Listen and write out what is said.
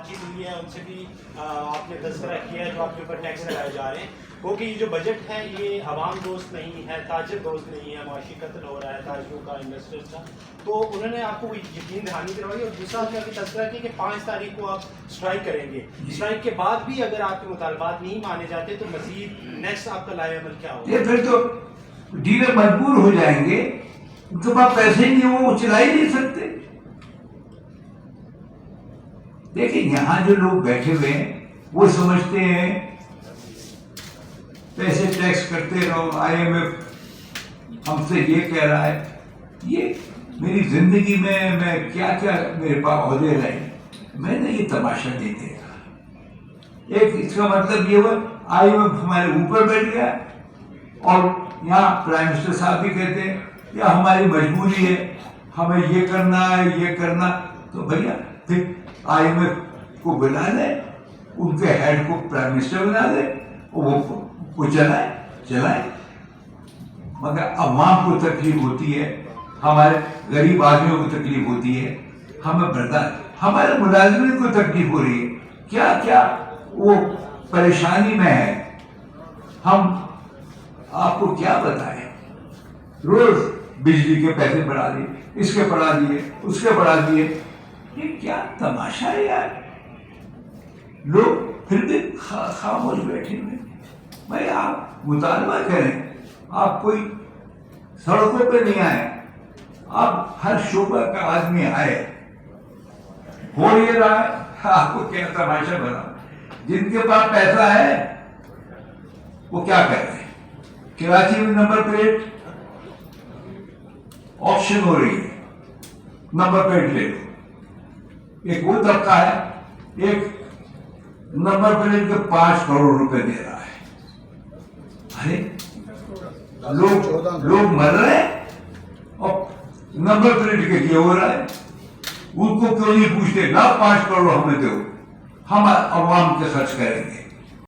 جی ملی ہے ان سے بھی آپ نے تذکرہ کیا ہے جو آپ کے اوپر ٹیکس لگائے جا رہے ہیں، کیونکہ یہ جو بجٹ ہے یہ عوام دوست نہیں ہے، تاجر دوست نہیں ہے، معاشی قتل ہو رہا ہے تاجروں کا، انویسٹرز کا. تو انہوں نے آپ کو یقین دہانی کروائی اور دوسرا آپ نے ابھی تذکرہ کیا کہ 5 تاریخ کو آپ اسٹرائک کریں گے. اسٹرائک کے بعد بھی اگر آپ کے مطالبات نہیں مانے جاتے تو مزید نیکسٹ آپ کا لائحہ عمل کیا ہوگا؟ یہ پھر تو ڈیلر مجبور ہو جائیں گے، ان کے پاس پیسے ہی نہیں، وہ چلا ہی نہیں سکتے. دیکھیں یہاں جو لوگ بیٹھے ہوئے ہیں وہ سمجھتے ہیں پیسے ٹیکس کرتے رہو، آئی ایم ایف ہم سے یہ کہہ رہا ہے. یہ میری زندگی میں کیا کیا میرے پاس عہدے رہے، میں نے یہ تماشا نہیں دیکھا. ایک اس کا مطلب یہ ہوا آئی ایم ایف ہمارے اوپر بیٹھ گیا اور یہاں پرائم منسٹر صاحب بھی کہتے ہیں یا ہماری مجبوری ہے، ہمیں یہ کرنا ہے یہ کرنا. تو بھیا پھر آئی ایم ایف کو بلا لیں، ان کے ہیڈ کو پرائم منسٹر بنا دیں، وہ چلائیں. مگر عوام کو تکلیف ہوتی ہے، ہمارے غریب آدمیوں کو تکلیف ہوتی ہے، ہمیں برداشت، ہمارے ملازمین کو تکلیف ہو رہی ہے، کیا کیا وہ پریشانی میں ہے. ہم آپ کو کیا بتائیں، روز بجلی کے پیسے بڑھا دیے، اس کے بڑھا دیے، اس کے بڑھا دیے. یہ کیا تماشا ہے یار. لوگ پھر بھی خاموش بیٹھے ہوئے. بھائی آپ مطالبہ کریں، آپ کوئی سڑکوں پہ نہیں آئے، آپ ہر شعبہ کا آدمی آئے. ہو یہ رہا ہے، آپ کو کیا تماشا بنا. جن کے پاس پیسہ ہے وہ کیا کہتے ہیں، کراچی میں نمبر پلیٹ آپشن ہو رہی ہے، نمبر پلیٹ لے لو. ایک وہ طبقہ ہے، ایک نمبر پلیٹ کے 5 کروڑ روپے دے رہا ہے. ارے لوگ مر رہے ہیں اور نمبر پلیٹ کے لیے ہو رہا ہے. ان کو کیوں نہیں پوچھتے لا 5 کروڑ ہمیں دو، ہم عوام کے خرچ کریں گے.